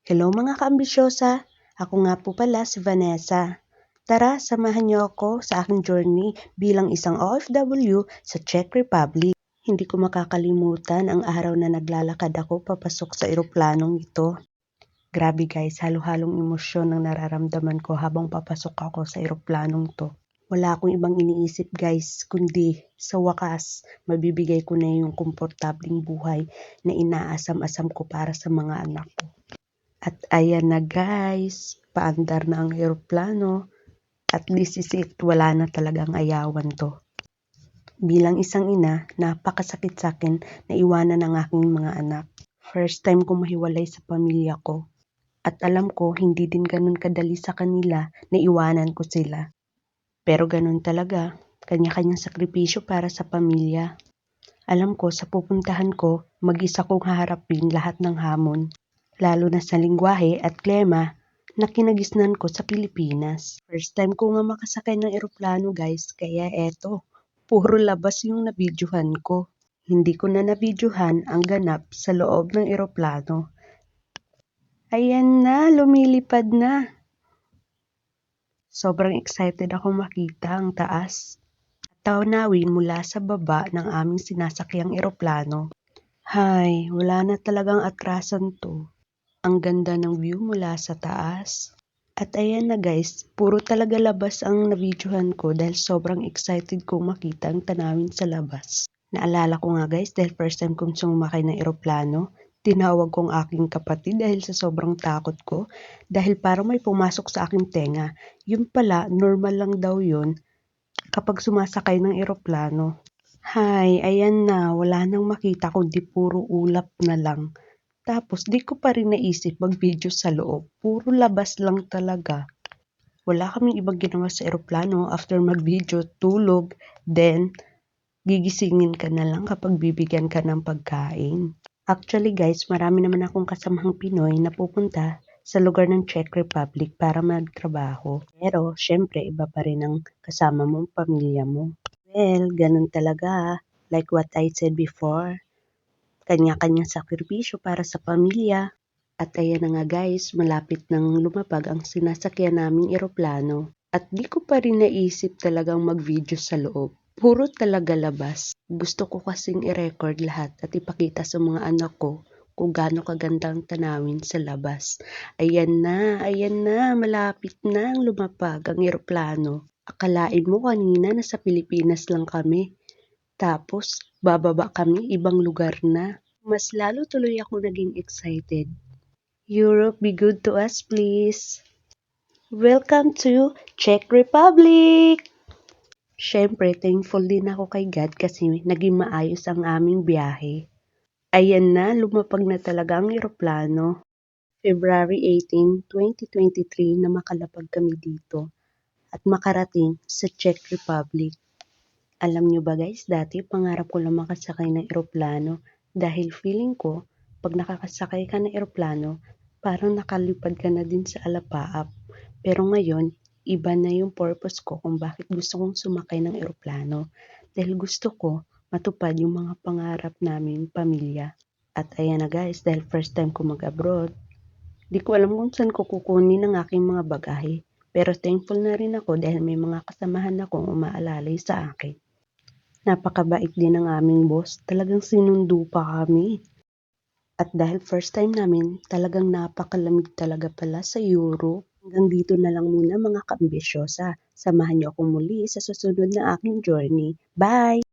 Hello mga kaambisyosa! Ako nga po pala si Vanessa. Tara, samahan niyo ako sa aking journey bilang isang OFW sa Czech Republic. Hindi ko makakalimutan ang araw na naglalakad ako papasok sa eroplanong ito. Grabe guys, halo-halong emosyon ang nararamdaman ko habang papasok ako sa eroplanong to. Wala akong ibang iniisip guys, kundi sa wakas, mabibigay ko na yung komportabling buhay na inaasam-asam ko para sa mga anak ko. At ayan na guys, paandar na ang eroplano. At this is it, wala na talagang ayawan to. Bilang isang ina, napakasakit sa akin na iwanan ang aking mga anak. First time ko mahiwalay sa pamilya ko. At alam ko, hindi din ganun kadali sa kanila na iwanan ko sila. Pero ganun talaga, kanya-kanyang sakripisyo para sa pamilya. Alam ko, sa pupuntahan ko, mag-isa kong haharapin lahat ng hamon. Lalo na sa lingwahe at klema na kinagisnan ko sa Pilipinas. First time ko nga makasakay ng eroplano guys, kaya eto, puro labas yung nabidyohan ko. Hindi ko na nabidyohan ang ganap sa loob ng eroplano. Ayan na, lumilipad na. Sobrang excited ako makita ang taas. Taunawin mula sa baba ng aming sinasakyang eroplano. Hay, wala na talagang atrasan to. Ang ganda ng view mula sa taas. At ayan na guys, puro talaga labas ang nabidyohan ko dahil sobrang excited kong makita ang tanawin sa labas. Naalala ko nga guys, dahil first time kong sumakay ng eroplano, tinawag kong aking kapatid dahil sa sobrang takot ko, dahil parang may pumasok sa aking tenga. Yun pala, normal lang daw yun kapag sumasakay ng eroplano. Hay, ayan na, wala nang makita kundi puro ulap na lang. Tapos di ko pa rin naisip mag-video sa loob. Puro labas lang talaga. Wala kaming ibang ginawa sa eroplano after mag-video, tulog, then gigisingin ka na lang kapag bibigyan ka ng pagkain. Actually guys, marami naman akong kasamahang Pinoy na pupunta sa lugar ng Czech Republic para magtrabaho. Pero syempre iba pa rin ang kasama mong pamilya mo. Well, ganun talaga. Like what I said before. Kanya-kanyang sakripisyo para sa pamilya. At ayan na nga guys, malapit nang lumapag ang sinasakyan naming eroplano. At di ko pa rin naisip talagang mag-video sa loob. Puro talaga labas. Gusto ko kasing i-record lahat at ipakita sa mga anak ko kung gaano kagandang tanawin sa labas. Ayan na, malapit na ang lumapag ang eroplano. Akalain mo kanina nasa Pilipinas lang kami. Tapos, bababa kami, ibang lugar na. Mas lalo tuloy ako naging excited. Europe, be good to us, please. Welcome to Czech Republic! Siyempre, thankful din ako kay God kasi naging maayos ang aming biyahe. Ayan na, lumapag na talaga ang eroplano. February 18, 2023 na makalapag kami dito at makarating sa Czech Republic. Alam nyo ba guys, dati pangarap ko lang makasakay ng eroplano dahil feeling ko, pag nakakasakay ka ng eroplano, parang nakalipad ka na din sa alapaap. Pero ngayon, iba na yung purpose ko kung bakit gusto kong sumakay ng eroplano. Dahil gusto ko matupad yung mga pangarap namin pamilya. At ayan na guys, dahil first time ko mag-abroad, di ko alam kung saan ko kukunin ang aking mga bagahe. Pero thankful na rin ako dahil may mga kasamahan akong umaalalay sa akin. Napakabait din ng aming boss, talagang sinundo pa kami. At dahil first time namin, talagang napakalamig talaga pala sa Europe. Hanggang dito na lang muna mga kaambisyosa. Samahan niyo ako muli sa susunod na aking journey. Bye!